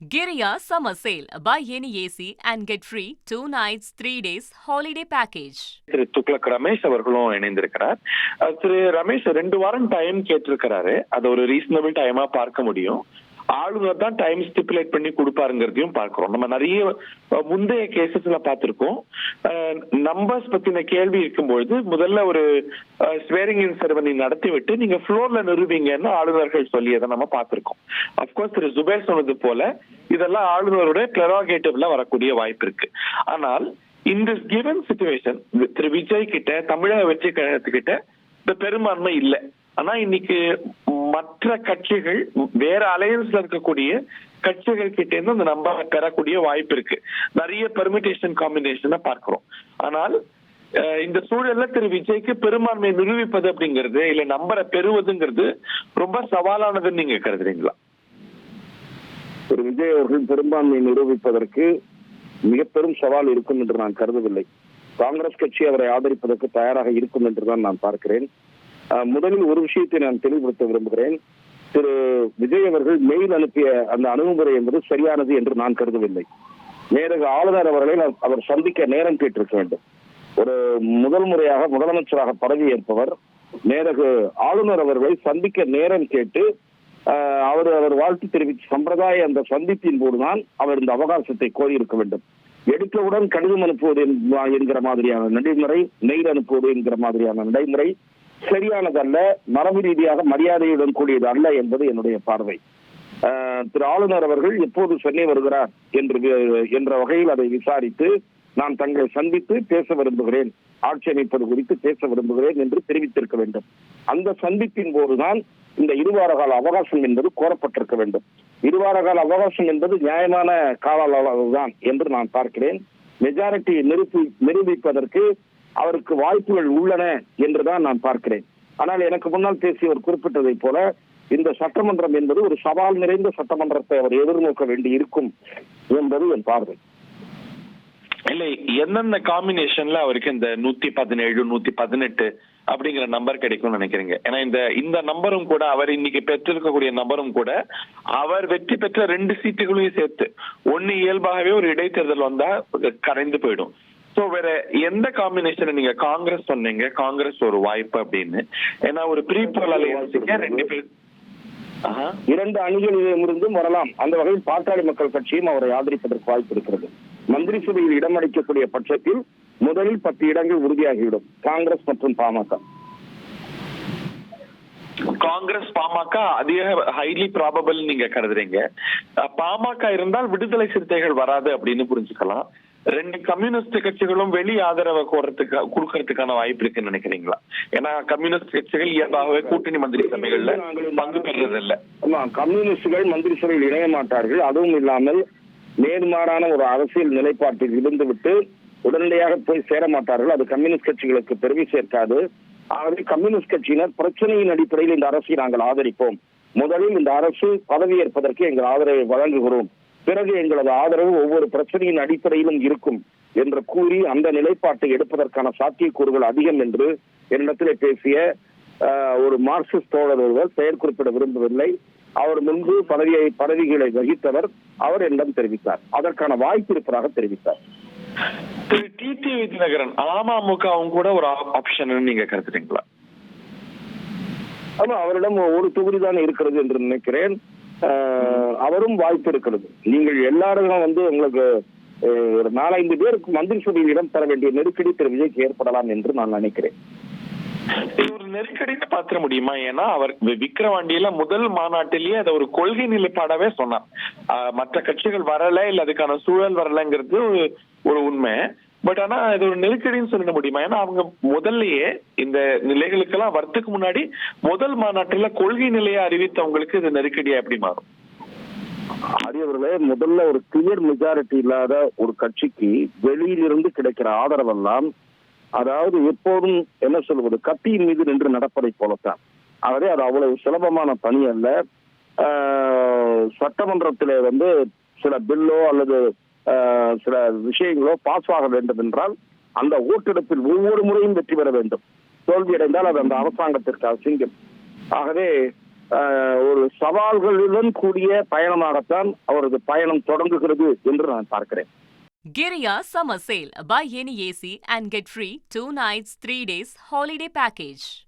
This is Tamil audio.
Giriya Summer Sale. Buy any AC and get free 2 nights, 3 days holiday package. திரு துக்ளக் ரமேஷ் அவர்களும் இணைந்திருக்கிறார். திரு ரமேஷ் 2 வாரம் டைம் கேட்டிருக்கிறாரு. அது ஒரு ரீசனபிள் டைமா பார்க்க முடியும். ஆளுநர் தான் டைம் ஸ்டிப்புலேட் பண்ணி கொடுப்பாருங்கிறதையும் பார்க்கிறோம். நம்ம நிறைய முந்தைய கேசஸ்ல பார்த்திருக்கோம். நம்பர்ஸ் பத்தின கேள்வி இருக்கும்பொழுது முதல்ல ஒரு ஸ்வேரிங் இன் செரமனி நடத்தி விட்டு நீங்க ஃப்ளோர்ல நிறுவீங்கன்னு ஆளுநர்கள் சொல்லியதை நம்ம பார்த்திருக்கோம். அப்கோர்ஸ் திரு ஜுபேர் சொன்னது போல இதெல்லாம் ஆளுநருடைய ப்ரெரோகேட்டிவ்ல வரக்கூடிய வாய்ப்பு இருக்கு. ஆனால் இந்த கிவன் சிச்சுவேஷன் திரு விஜய் கிட்ட, தமிழக வெற்றி கழகத்துக்கிட்ட இந்த பெரும்பான்மை இல்லை. ஆனா இன்னைக்கு மற்ற கட்சிகள், வேற அலையன்ஸ்ல இருக்கக்கூடிய கட்சிகள் கிட்ட இருந்து அந்த நம்பரை பெறக்கூடிய வாய்ப்பு இருக்கு. நிறைய பெர்மிட்டேஷன் காம்பினேஷனை பார்க்கிறோம். ஆனால் இந்த சூழல்ல திரு விஜய்க்கு பெரும்பான்மை நிரூபிப்பது அப்படிங்கிறது இல்ல நம்பரை பெறுவதுங்கிறது ரொம்ப சவாலானதுன்னு நீங்க கருதுறீங்களா? திரு விஜய் அவர்கள் பெரும்பான்மை நிரூபிப்பதற்கு மிக பெரும் சவால் இருக்கும் என்று நான் கருதவில்லை. காங்கிரஸ் கட்சி அவரை ஆதரிப்பதற்கு தயாராக இருக்கும் என்றுதான் நான் பார்க்கிறேன். முதலில் ஒரு விஷயத்தை நான் தெளிவுபடுத்த விரும்புகிறேன். திரு விஜய் அவர்கள் மெயில் அனுப்பிய அந்த அணுகுமுறை என்பது சரியானது என்று நான் கருதவில்லை. நேரக ஆளுநர் அவர்களை அவர் சந்திக்க நேரம் கேட்டிருக்க வேண்டும். ஒரு முதல் முறையாக முதலமைச்சராக பதவி ஏற்பவர் நேரக ஆளுநர் அவர்களை சந்திக்க நேரம் கேட்டு அவர் வாழ்த்து தெரிவித்த சம்பிரதாய அந்த சந்திப்பின் போதுதான் அவர் இந்த அவகாசத்தை கோரியிருக்க வேண்டும். எடுத்தவுடன் கடிதம் அனுப்புவது என்கிற மாதிரியான நடைமுறை, மெயில் அனுப்புவது என்கிற மாதிரியான நடைமுறை சரியானதல்ல, மரபு ரீதியாக மரியாதையுடன் கூடியது அல்ல என்பது என்னுடைய பார்வை. திரு ஆளுநர் அவர்கள் எப்போது சென்னை வருகிறார் என்ற வகையில் அதை விசாரித்து நான் தங்களை சந்தித்து பேச விரும்புகிறேன், ஆட்சி அமைப்பது குறித்து பேச விரும்புகிறேன் என்று தெரிவித்திருக்க வேண்டும். அந்த சந்திப்பின் போதுதான் இந்த 2 வார கால அவகாசம் என்பது கோரப்பட்டிருக்க வேண்டும். 2 வார கால அவகாசம் என்பது நியாயமான கால அளவு தான் என்று நான் பார்க்கிறேன். மெஜாரிட்டி நிரூபிப்பதற்கு அவருக்கு வாய்ப்புகள் உள்ளன என்றுதான் நான் பார்க்கிறேன். ஆனால் எனக்கு முன்னால் பேசியவர் குறிப்பிட்டதை போல இந்த சட்டமன்றம் என்பது ஒரு சவால் நிறைந்த சட்டமன்றத்தை அவர் எதிர்நோக்க வேண்டி இருக்கும் என்பது என் பார்வை. இல்லை, என்னென்ன காம்பினேஷன்ல அவருக்கு இந்த 117, 118 அப்படிங்கிற நம்பர் கிடைக்கும்னு நினைக்கிறீங்க? ஏன்னா இந்த நம்பரும் கூட அவர் இன்னைக்கு பெற்றிருக்கக்கூடிய நம்பரும் கூட அவர் வெற்றி பெற்ற 2 சீட்டுகளையும் சேர்த்து ஒன்னு இயல்பாகவே ஒரு இடைத்தேர்தல் வந்தா கரைந்து போயிடும். சோ வேற எந்த காம்பினேஷன்? நீங்க காங்கிரஸ் சொன்னீங்க, காங்கிரஸ் ஒரு வாய்ப்பு அப்படின்னு. ஏன்னா ஒரு ப்ரீபோல் அலையன்ஸுக்கு 2 பேர் 2 அணிகளிலிருந்தும் வரலாம். அந்த வகையில் பாட்டாளி மக்கள் கட்சியும் அவரை ஆதரிப்பதற்கு வாய்ப்பு இருக்கிறது. மந்திரி சபையில் இடம் அளிக்கக்கூடிய பட்சத்தில் முதலில் 10 இடங்கள் உறுதியாகிவிடும், காங்கிரஸ் மற்றும் பாமக. காங்கிரஸ் பாமக அதிக ஹைலி ப்ராபபிள் நீங்க கருதுறீங்க. பாமக இருந்தால் விடுதலை சிறுத்தைகள் வராது அப்படின்னு புரிஞ்சுக்கலாம். 2 கம்யூனிஸ்ட் கட்சிகளும் வெளி ஆதரவை கொடுக்கறதுக்கான வாய்ப்பு இருக்குன்னு நினைக்கிறீங்களா? ஏன்னா கம்யூனிஸ்ட் கட்சிகள் இயல்பாகவே கூட்டணி மந்திரி சபைகள்ல பங்கு பெறுறது இல்ல. கம்யூனிஸ்டுகள் மந்திரி சபையில் இணைய மாட்டார்கள். அதுவும் இல்லாமல் நேர்மாறான ஒரு அரசியல் நிலைப்பாட்டில் இருந்துவிட்டு உடனடியாக போய் சேர மாட்டார்கள். அது கம்யூனிஸ்ட் கட்சிகளுக்கு பெருமை சேர்க்காது. ஆகவே கம்யூனிஸ்ட் கட்சியினர் பிரச்சனையின் அடிப்படையில் இந்த அரசை நாங்கள் ஆதரிப்போம், முதலில் இந்த அரசு பதவியேற்பதற்கு எங்கள் ஆதரவை வழங்குகிறோம், பிறகு எங்களது ஆதரவு ஒவ்வொரு பிரச்சனையின் அடிப்படையிலும் இருக்கும் என்று கூறி அந்த நிலைப்பாட்டை எடுப்பதற்கான சாத்தியக்கூறுகள் அதிகம் என்று என்னிடத்திலே பேசிய ஒரு மார்க்சிஸ்ட் தோழர் ஒருவர் பெயர் குறிப்பிட விரும்பவில்லை. அவர் முன்பு பதவிகளை வகித்தவர். அவர் என்னிடம் தெரிவித்தார், அதற்கான வாய்ப்பு இருப்பதாக தெரிவித்தார். திரு டிடிவி தினகரன் அமமுகவும் கூட ஒரு ஆப்ஷன் நீங்க கருதுறீங்களா? ஆமா, அவரிடம் ஒரு தொகுதி தான் இருக்கிறது என்று நினைக்கிறேன். அவரும் வாய்ப்பு இருக்கிறது. நீங்கள் எல்லாரும் உங்களுக்கு ஒரு 4-5 பேருக்கு மந்திரி சபையில் இடம் தர வேண்டிய நெருக்கடி திரு விஜய்க்கு ஏற்படலாம் என்று நான் நினைக்கிறேன். ஒரு நெருக்கடின்னு பாத்திர முடியுமா? ஏன்னா அவர் விக்கிரவாண்டியில முதல் மாநாட்டிலேயே அதை ஒரு கொள்கை நிலைப்பாடாவே சொன்னார். மற்ற கட்சிகள் வரல, இல்ல அதுக்கான சூழல் வரலங்கிறது ஒரு உண்மை. பட் ஆனா இது ஒரு நெருக்கடின்னு சொல்லிட முடியுமா? ஏன்னா அவங்க முதல்லயே இந்த நிலைகளுக்கெல்லாம் வரத்துக்கு முன்னாடி முதல் மாநாட்டுல கொள்கை நிலையை அறிவித்தவங்களுக்கு இது நெருக்கடியா எப்படி மாறும்? ஆரியவர்களே, முதல்ல ஒரு கிளியர் மெஜாரிட்டி இல்லாத ஒரு கட்சிக்கு வெளியிலிருந்து கிடைக்கிற ஆதரவெல்லாம், அதாவது எப்போதும் என்ன சொல்வது, கத்தியின் மீது நின்று நடப்பதை போலத்தான். ஆகவே அது அவ்வளவு சுலபமான பணி அல்ல. சட்டமன்றத்திலே சில பில்லோ அல்லது சில விஷயங்களோ பாஸ் ஆக வேண்டும் என்றால் அந்த ஓட்டெடுப்பில் ஒவ்வொரு முறையும் வெற்றி பெற வேண்டும். தோல்வியடைந்தால் அது அந்த அரசாங்கத்திற்கு அசிங்கம். ஆகவே ஒரு சவால்களுடன் கூடிய பயணமாகத்தான் அவரது பயணம் தொடங்குகிறது என்று நான் பார்க்கிறேன். Giriya Summer Sale. Buy any AC and get free 2 nights, 3 days holiday package.